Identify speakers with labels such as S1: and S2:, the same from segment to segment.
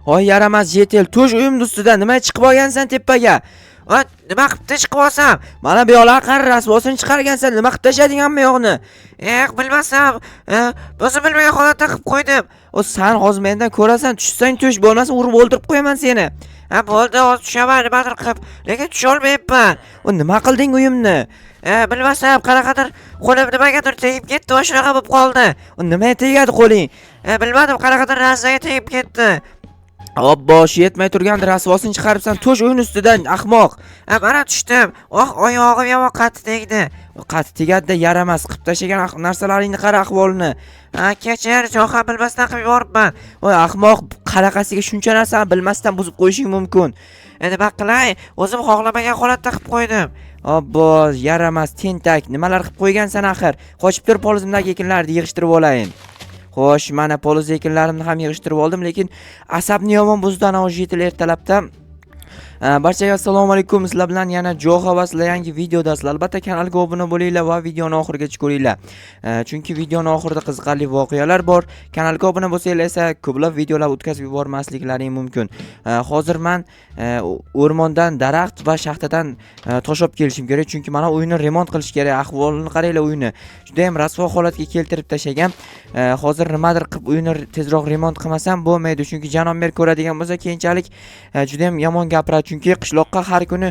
S1: Hoy yaramas yetel, tush uyimni ustidan nima chiqib olgansan tepaga? Va nima qilib chiqib olsam? Mana bu yoqlar qara rasvosini chiqargansan, nima qilib tashladingmi yo'qni? Bilmasam, o'zim bilmagan holatda qilib qo'ydim. O sen hozir mendan ko'rasan, tushsang tush, bo'lmasa urib o'ldirib qo'yaman seni. Bo'ldi, hozir tushaman, nimadir qilib, lekin tusha olmayapman. O nima qilding uyimni? Bilmasam, qanaqadir qo'lim nimagadir tegib ketdi, va shunaqa bo'lib qoldi. O nimaga tegadi qo'ling? Bilmadim, qanaqadir narsaga tegib ketdi. Obbo, yetmay turgan rasvosini chiqaribsan, tush uyning ustidan, ahmoq. Mana tushdim. Oyog'im yomon qattiq tegdi. Qattiq tegadi-da, yaramas. Qilib tashlagan narsalaringni qara ahvolini. Kechir, jo'xa bilmasdan qilib yuboribman. Voy ahmoq, qanaqasiga shuncha narsani bilmasdan buzib qo'yishing mumkin. Nima qilay? O'zim xohlamagan holatda qilib qo'ydim. Obbo, yaramas, tentak, nimalar qilib qo'ygansan axir? Qochib turib polizimdagi ekinlarni yig'ishtirib olayin. Xo'sh, mana poliz ekinlarimni ham yig'ishtirib oldim, lekin asabni yomon buzdi ana o'sha yetil ertalabda. Barchaga assalomu alaykum. Sizlar bilan yana Jo'xa va sizlar yangi videodasizlar. Albatta kanalga obuna bo'linglar va videoni oxirigacha ko'ringlar. Chunki videoning oxirida qiziqarli voqealar bor. Kanalga obuna bo'lsanglar esa ko'plab videolar o'tkazib yubormasliklaring mumkin. Hozir men o'rmondan daraxt va shaxtadan tosh olib kelishim kerak, chunki mana uyni remont qilish kerak. Ahvolini qaranglar uyni. Juda ham rasvo holatga keltirib tashagan. Hozir nimadir qilib uyni tezroq remont qilmasam bo'lmaydi, chunki janob-mer ko'radigan bo'lsa keyinchalik juda ham yomon gapiradi. Chunki qishloqqa har kuni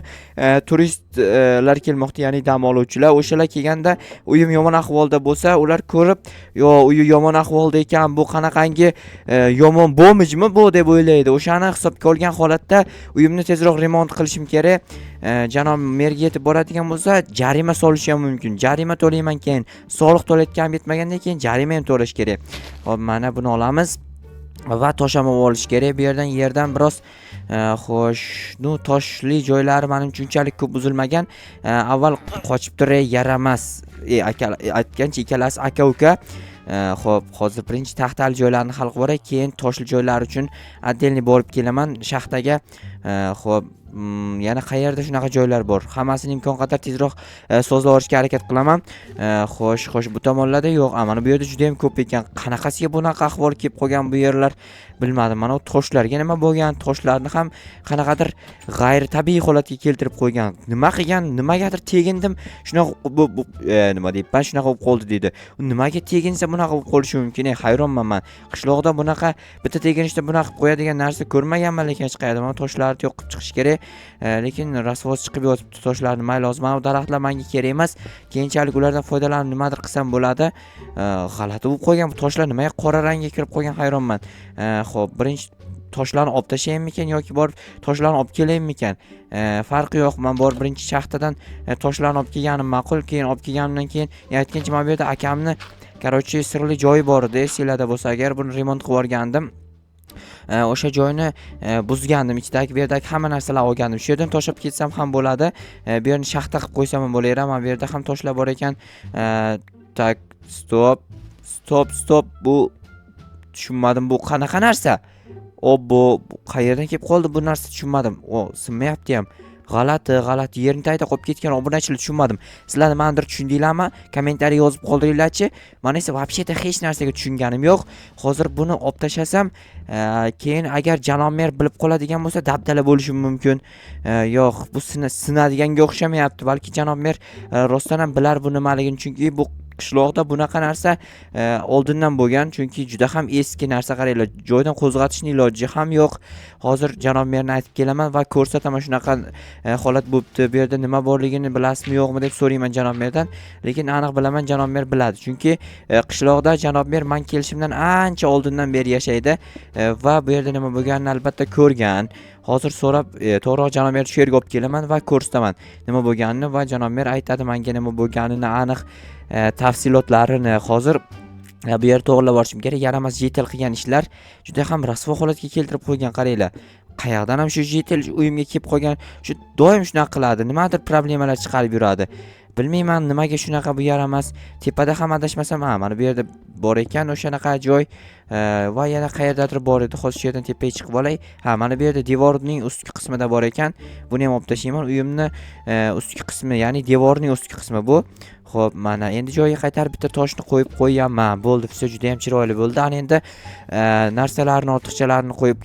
S1: turistlar kelmoqda, ya'ni dam oluvchilar. O'shalar kelganda uyim yomon ahvolda bo'lsa, ular ko'rib, "Yo, uyi yomon ahvolda ekan, bu qanaqangi yomon bo'mijmi bu?" deb o'ylaydi. O'shani hisobga olgan holatda uyimni tezroq remont qilishim kerak. Janob merga yetib boradigan bo'lsa, jarima solish ham mumkin. Jarima to'layman, keyin soliq to'layotganim yetmagandan keyin jarima ham to'lash kerak. Hop, mana buni olamiz. Va toshama olish kerak. Bu yerdan biroz xo'sh, toshli joylari menimcha unchalik ko'p buzilmagan. Avval qochib turay yaramas. Aytgancha ikkalasi aka-uka. Xo'p, hozir birinchi taxtali joylarni hal qilib oray, keyin toshli joylar uchun отдельный borib kelaman shaxtaga. Xo'p, yana qayerda shunaqa joylar bor? Hammasini imkon qadar tezroq sozlab olishga harakat qilaman. Xo'sh, bu tomonlarda yo'q. Mana bu yerda juda ham ko'p ekan. Qanaqasiga bunaqa ahvol kelib qolgan bu yerlar? Bilmadim. Mana bu toshlarga nima bo'lgan? Toshlarni ham qanaqadir g'ayri tabiiy holatga keltirib qo'ygan. Nima qilgan? Nimagadir tegindim. Shunaqa nima deyapman? Shunaqa bo'lib qoldi dedi. Nimaga teginsa bunaqa bo'lib qolishi mumkin? Hayronman men. Qishloqda bunaqa bitta teginishda bunaqa qilib qo'yadigan narsa ko'rmaganman, lekin hech qayerda. Mana toshlarni yo'q qilib chiqish kerak. Lekin rasvos chiqib yotibdi toshlarni. Mayli, hozir mana bu daraxtlar menga kerak emas. Keyinchalik ulardan foydalanib nimadir qilsam bo'ladi. G'alati bo'lib qo'ygan bu toshlar, nimaga qora rangga kirib qolgan, hayronman. Xo'p, birinchi toshlarni olib tashlaymikan yoki borib toshlarni olib kelaymikan? Farqi yo'q. Men borib birinchi shaxtadan toshlarni olib kelganim ma'qul. Keyin olib kelganimdan keyin aytgancha men bu yerda akamni qarochi sirli joyi bor edi. Esinglarda bo'lsa agar, buni remont qilib o'rgandim. O'sha joyni buzgandim, ichidagi bu yerdagi hamma narsalarni olgandim. Shu yerdan tosh olib ketsam ham bo'ladi. Bu yerni shaxta qilib qo'ysam ham bo'laveradi. Mana bu yerda ham toshlar bor ekan. Tak, stop. Bu tushunmadim, bu qanaqa narsa? Obbo, qayerdan kelib qoldi bu narsa, tushunmadim. Sinmayapti ham. G'alati yerni tagida qolib ketgan obunachilar, tushunmadim. Sizlar nimanidir tushundinglarmi? Kommentariy yozib qoldiringlarchi. Men esa вообще-то hech narsaga tushunganim yo'q. Hozir buni olib tashlasam, keyin agar janob-mer bilib qoladigan bo'lsa, dabdala bo'lishi mumkin. Yo'q, bu sinadiganga o'xshamayapti. Balki janob-mer rostdan ham bilar bu nimaligini, chunki bu qishloqda bunaqa narsa oldindan bo'lgan, chunki juda ham eski narsa. Qaranglar, joydan qo'zg'atishning iloji ham yo'q. Hozir janob-merni aytib kelaman va ko'rsataman shunaqa holat bo'libdi. Bu yerda nima borligini bilasizmi yo'qmi deb so'rayman janob-merdan. Lekin aniq bilaman, janob-mer biladi. Chunki qishloqda janob-mer men kelishimdan ancha oldindan beri yashaydi va bu yerda nima bo'lganini albatta ko'rgan. Hozir so'rab, to'g'ri janob-mer shu yerga olib kelaman va ko'rsataman nima bo'lganini, va janob-mer aytadi menga nima bo'lganini aniq tafsilotlarini. Hozir bu yer to'g'rilab borishim kerak. Yaramas yetil qilgan ishlar juda ham rasvo holatga keltirib qo'ygan. Qaranglar, qayerdan ham shu yetil uyimga kelib qolgan, shu doim shunaqa qiladi. Nimadir problemalar chiqarib yuradi. bilmayman nimaga shunaqa bu yer emas. Tepada ham adashmasam, mana bu yerda bor ekan o'shanaqa joy. Va yana qayerdadir bor edi. Hozir shu yerdan tepaga chiqib olay. Mana bu yerda devorning ustki qismida bor ekan. Buni ham olib tashlayman. Uyimni ustki qismi, ya'ni devorning ustki qismi bu. Xo'p, mana endi joyiga qaytarib bitta toshni qo'yib qo'yaman. Bo'ldi, все juda ham chiroyli bo'ldi. Ana endi narsalarni, ortiqchalarni qo'yib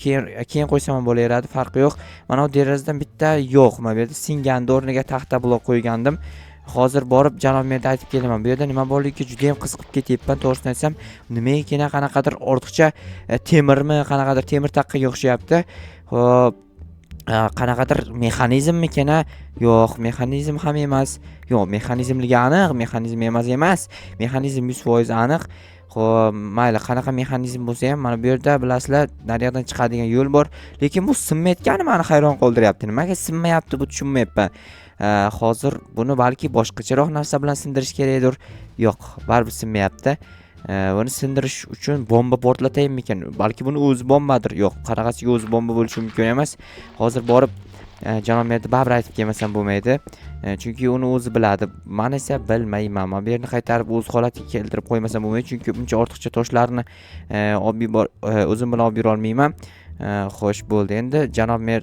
S1: keyin qo'ysam ham bo'laveradi, farqi yo'q. Mana bu derazadan bitta yo'q, mana bu yerda singandi, o'rniga taxta blok qo'ygandim. Hozir borib janob merga aytib kelaman. Bu yerda nima borligiga juda ham qiziqib ketyapman, to'g'risini aytsam. Nimaga qanaqadir ortiqcha temirmi, qanaqadir temir taqqiga o'xshayapti. Xo'p, qanaqadir mexanizmmikan? Yo'q, mexanizm ham emas. Yo'q, mexanizmligi aniq, mexanizm emas. Mexanizm 100% aniq. Xo'p, mayli, qanaqa mexanizm bo'lsa ham, mana bu yerda bilasizlar, naryoqdan chiqadigan yo'l bor, lekin bu sinmayotgani meni hayron qoldiryapti. Nimaga sinmayapti bu tushunmayapman. Hozir buni balki boshqacharoq narsa bilan sindirish kerakdir. Yo'q, baribir sinmayapti. Buni sindirish uchun bomba portlataymikan? Balki buni o'zi bombadir. Yo'q, qanaqasiga o'zi bomba bo'lishi mumkin emas. Hozir borib janob merga baribir aytib kelmasam bo'lmaydi. Chunki uni o'zi biladi. Men esa bilmayman. Men bu yerni qaytarib o'z holatiga keltirib qo'ymasam bo'lmaydi, chunki buncha ortiqcha toshlarni o'zim bilan olib yura olmayman. Xo'sh, bo'ldi. Endi janob mer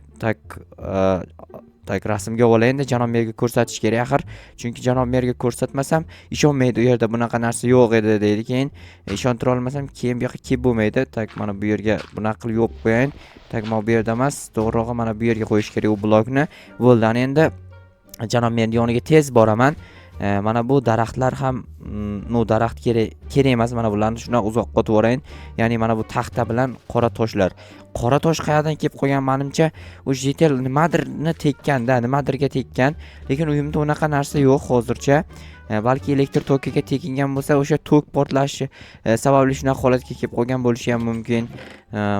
S1: tak rasmga olay, endi janob merga ko'rsatish kerak axir. Chunki janob merga ko'rsatmasam ishonmaydi, u yerda bunaqa narsa yo'q edi deydi. Keyin ishontira olmasam keyin bu yoqqa kelib bo'lmaydi. Tak mana bu yerga bunaqa qilib yo'q qo'yayin. Tak mana bu yerda emas, to'g'rirog'i mana bu yerga qo'yish kerak u blokni. Bo'ldi. Endi janob merning yoniga tez boraman. Mana bu daraxtlar ham daraxt kerak emas. Mana bularni shundan uzoqqa o'tib o'rayin. Ya'ni mana bu taxta bilan qora toshlar. Qora tosh qayerdan kelib qolgan, menimcha u jetel nimadirni tekkanda, nimadirga tekkan, lekin uyimda unaqa narsa yo'q hozircha. Balki elektr tokiga tekingan bo'lsa, o'sha tok portlashi sababli shunaqa holatga kelib qolgan bo'lishi ham mumkin.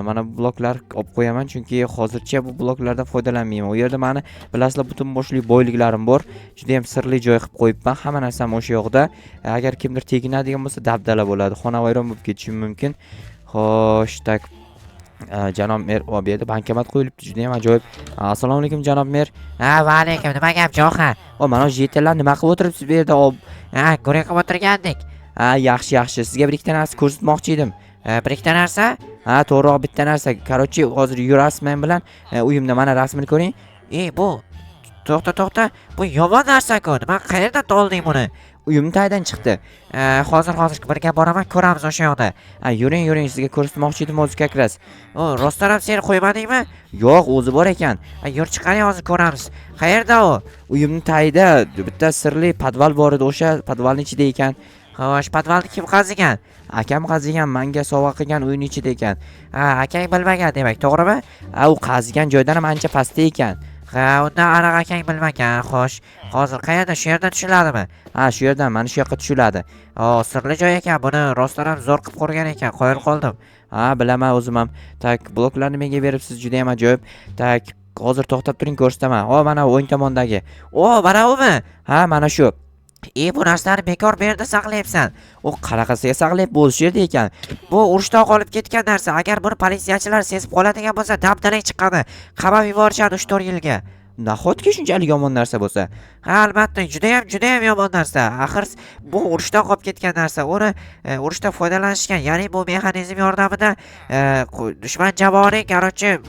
S1: Mana bu bloklar olib qo'yaman, chunki hozircha bu bloklardan foydalanmayman. U yerda meni bilasizlar butun boshli boyliklarim bor. Juda ham sirli joy qilib qo'yibman. Hamma narsam o'sha yoqda. Agar kimdir teginadigan bo'lsa, dabdala bo'ladi. Xonavayron bo'lib ketishi mumkin. Xo'sh, tak janob mer bu yerda bankomat qo'yilibdi, juda ham ajoyib. Assalomu alaykum janob mer.
S2: Va alaykum, nima gap Jo'xa?
S1: Mana shu jetellar nima qilib o'tiribsiz bu yerda?
S2: Ko'rib o'tirgandik.
S1: Yaxshi. Sizga bir ikkita narsa ko'rsatmoqchi edim.
S2: Bir ikkita narsa?
S1: To'g'ri, bitta narsa. Короче, hozir yurasiz men bilan uyimda, mana rasmini ko'ring.
S2: Bu to'xta. Bu yomon narsa-ku. Nima qayerdan olding buni?
S1: Uyim taydan chiqdi.
S2: Hozir birga boraman, ko'ramiz o'sha yoqda.
S1: Yuring, sizga ko'rsatmoqchi edim o'zi kakras.
S2: Rostdan ham seni qo'ymadingmi?
S1: Yo'q, o'zi bor ekan.
S2: Yur chiqaring, hozir ko'ramiz. Qayerda u?
S1: Uyimning tagida bitta sirli podval bor edi, o'sha podvalning ichida ekan.
S2: Xo'sh, podvalni kim qazigan?
S1: Akam qazigan, menga sovg'a qilgan uyning ichida ekan.
S2: Akang bilmagan demak, to'g'rimi?
S1: U qazigan joydan ham ancha pastda ekan.
S2: Undan aniq akang bilmagan. Xo'sh, hozir qayerda? Shu yerdan tushiladimi?
S1: Shu yerdan, mana shu yoqqa tushiladi.
S2: Sirli joy ekan. Buni rostdan ham zo'r qilib qurgan ekan. Qoyil qoldim.
S1: Bilaman o'zim ham. Tak, bloklarni menga beribsiz, juda ham ajoyib. Tak, hozir to'xtab turing, ko'rsataman. Mana o'ng tomondagi.
S2: Mana umi?
S1: Mana shu.
S2: Bu narsalarni bekor bu yerda saqlayapsan.
S1: Qanaqasiga saqlayib bo'lish yerda ekan?
S2: Bu urushda qolib ketgan narsa. Agar buni politsiyachilar sezib qoladigan bo'lsa, dabdalak chiqadi. Qamab yuborishadi 3-4 yilga.
S1: Nahotki shunchalik yomon narsa bo'lsa?
S2: Albatta, juda ham yomon narsa. Axir bu urushda qolib ketgan narsa. Uni urushda foydalanishgan, ya'ni bu mexanizm yordamida dushman jamoaning, короче,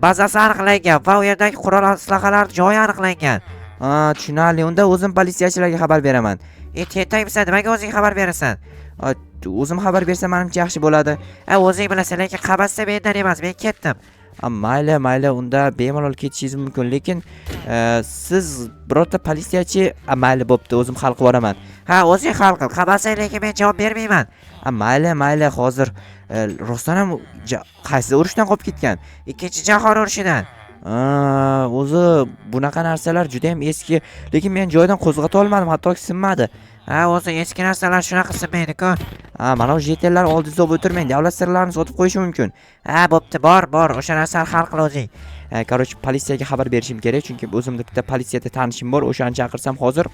S2: bazasi aniqlangan va u yerdagi qurol aslahalar joyi aniqlangan.
S1: Tushunarli. Unda o'zim politsiyachilarga xabar beraman.
S2: Tentaymisan, nimaga o'zing xabar berasan?
S1: O'zim xabar bersam menimcha yaxshi bo'ladi.
S2: O'zing bilasan, lekin qabatsa mendan emas, men ketdim.
S1: Mayli, unda bemalol ketishingiz mumkin, lekin siz birorta politsiyachi, mayli bo'pti, o'zim hal qilib yuboraman.
S2: O'zing hal qil, qamasang, lekin men javob bermayman.
S1: Mayli, hozir rostdan ham qaysi urushdan qolib ketgan?
S2: Ikkinchi jahon urushidan.
S1: O'zi bunaqa narsalar juda ham eski, lekin men joydan qo'zg'ata olmadim, hatto sinmadi.
S2: O'zi eski narsalar shunaqa sinmaydi-ku.
S1: Mana shu jetellar oldingizda o'tirmang, davlat sirlarini sotib qo'yishi mumkin.
S2: Bo'pti, bor, o'sha narsani hal qil o'zing.
S1: Короче, politsiyaga xabar berishim kerak, chunki o'zimda bitta politsiyada tanishim bor, o'shani chaqirsam hozir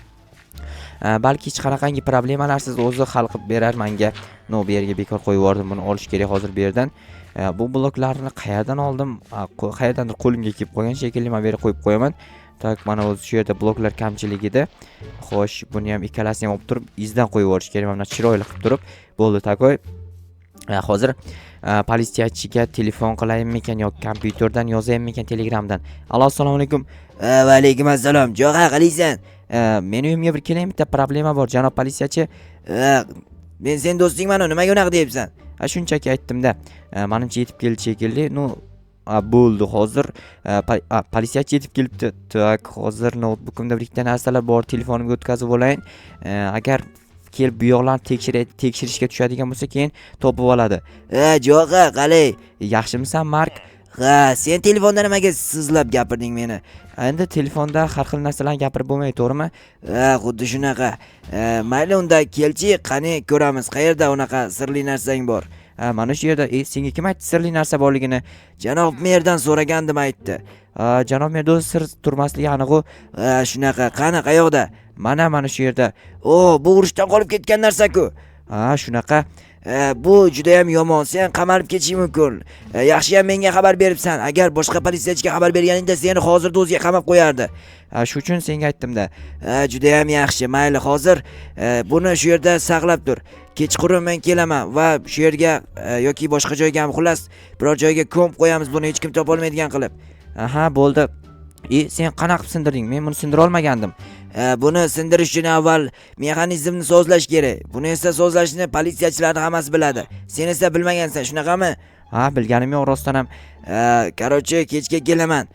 S1: balki hech qanaqangi problemalarsiz o'zi hal qilib berar menga. Bu yerga bekor qo'yib yubordim, buni olish kerak hozir bu yerdan. Bu bloklarni qayerdan oldim? Qayerdandir qo'limga kelib qolgan shekilli, men bu yerga qo'yib qo'yaman. Tak, mana o'zi shu yerda bloklar kamchiligi edi. Xo'sh, buni ham ikkalasini ham olib turib izdan qo'yib yuborish kerak. Mana chiroyli qilib turib bo'ldi takoy. Hozir politsiyachiga telefon qilayinmikan yoki kompyuterdan yozayinmikan Telegramdan. Alo, assalomu alaykum. Va alaykum assalom. Jo'qa qilaysan? Meni uyimga bir keling, bitta problema bor, janob politsiyachi. Men sen do'stingman, nimaga unaqa deyapsan? Shunchaki aytdim-da. Menimcha yetib keldi shekilli. Bo'ldi hozir politsiyachi yetib kelibdi. Tak, hozir notebookimda bir ikkita narsalar bor, telefonimga o'tkazib olayin. Agar kelib bu yoqlarni tekshirishga tushadigan bo'lsa, keyin topib oladi. Jo'qa, qalay? Yaxshimisan, Mark? Ha, sen telefonda nimaga sizlab gapirding meni? Endi telefonda har xil narsalarni gapirib bo'lmaydi, to'g'rimi? Xuddi shunaqa. Mayli, unda kelchi, qani ko'ramiz. Qayerda unaqa sirli narsang bor? Mana shu yerda. Senga kim aytdi sirli narsa borligini? Janob merdan so'ragandim, aytdi. Janob merda sir turmasligi aniq-ku. Shunaqa. Qani, qayoqda? Mana shu yerda. Bu urushdan qolib ketgan narsa-ku. Shunaqa. Bu juda ham yomon. Sen qamalib ketishing mumkin. Yaxshi ham menga xabar beribsan. Agar boshqa politsiyachiga xabar berganingda seni hozirda o'ziga qamab qo'yardi. Shu uchun senga aytdim-da. Juda ham yaxshi. Mayli, hozir buni shu yerda saqlab tur. Kechqurun men kelaman va shu yerga yoki boshqa joyga ham, xullas, biror joyga ko'mib qo'yamiz buni hech kim topa olmaydigan qilib. Bo'ldi. Sen qanaqa qilib sindirding? Men buni sindira olmagandim. Buni sindirish uchun avval mexanizmni sozlash kerak. Buni esa sozlashni politsiyachilar hammasi biladi. Sen esa bilmagansan, shunaqami? Bilganim yo'q rostdan ham. Qarochi, kechga kelaman.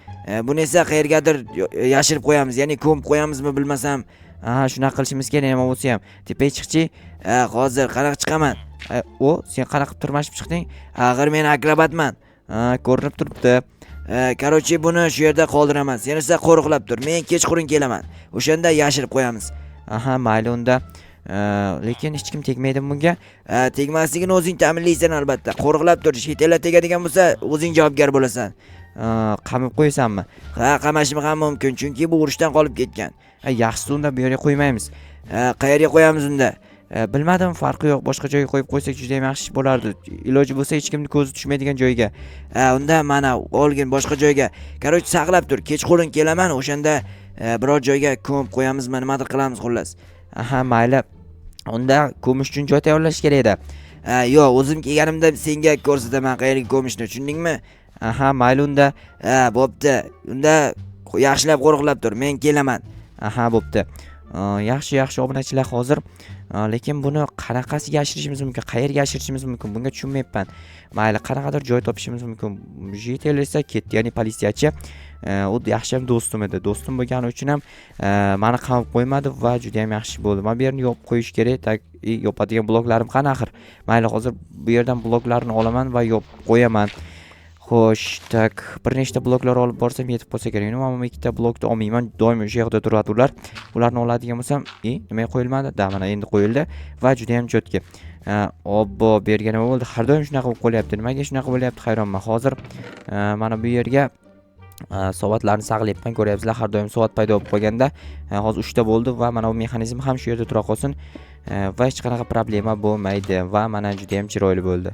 S1: Buni esa qayergadir yashirib qo'yamiz, ya'ni ko'mib qo'yamizmi bilmasam. Shunaqa qilishimiz kerak nima bo'lsa ham. Tepaga chiqchi. Hozir qanaqa chiqaman? Sen qanaqa qilib turmashib chiqding? Axir men akrobatman. Ko'rinib turibdi. Qarochi, buni shu yerda qoldiraman. Sen esa qo'riqlab tur. Men kechqurun kelaman. O'shanda yashirib qo'yamiz. Mayli unda. Lekin hech kim tegmaydi bunga. Tegmasligini o'zing ta'minlaysan albatta. Qo'riqlab tur. Chet elda tegadigan bo'lsa, o'zing javobgar bo'lasan. Qamib qo'ysanmi? Qamashim ham mumkin, chunki bu urushdan qolib ketgan. Yaxshisi unda bu yerga qo'ymaymiz. Qayerga qo'yamiz unda? Bilmadim, farqi yo'q. Boshqa joyga qo'yib qo'ysak juda ham yaxshi bo'lardi. Iloji bo'lsa hech kimning ko'zi tushmaydigan joyga. Unda mana olgin boshqa joyga. Qarochi, saqlab tur. Kechqurun kelaman, o'shanda biror joyga ko'mib qo'yamizmi, nimadir qilamiz xullas. Mayli. Unda ko'mish uchun joy tayyorlash kerak edi. Yo'q, o'zim kelganimda senga ko'rsataman qayerga ko'mishni, tushundingmi? Mayli unda. Bo'pti. Unda yaxshilab qo'riqlab tur. Men kelaman. Bo'pti. Yaxshi obunachilar, hozir lekin buni qanaqasiga yashirishimiz mumkin, qayerga yashirishimiz mumkin, bunga tushunmayapman. Mayli, qanaqadir joy topishimiz mumkin. Jetel esa ketdi, ya'ni politsiyachi. U yaxshi ham do'stim edi. Do'stim bo'lgani uchun ham meni qamab qo'ymadi va juda ham yaxshi bo'ldi. Men bu yerni yopib qo'yish kerak. Yopadigan bloklarim qani axir? Mayli, hozir bu yerdan bloklarni olaman va yopib qo'yaman. Xo'sh, tak, bir nechta bloklar olib borsam yetib qolsa kerak. Men ikkita blokni olmayman, doim o'sha yerda turadi ular. Ularni oladigan bo'lsam, nimaga qo'yilmadi? Mana endi qo'yildi va juda ham jotki. Obbo, bergan nima bo'ldi? Har doim shunaqa bo'lib qolyapti. Nimaga shunaqa bo'lyapti, hayronman. Hozir mana bu yerga soatlarni saqlayapman, ko'ryapsizlar, har doim soat paydo bo'lib qolganda, hozir 3 ta bo'ldi va mana bu mexanizm ham shu yerda tura qolsin va hech qanaqa problema bo'lmaydi va mana juda ham chiroyli bo'ldi.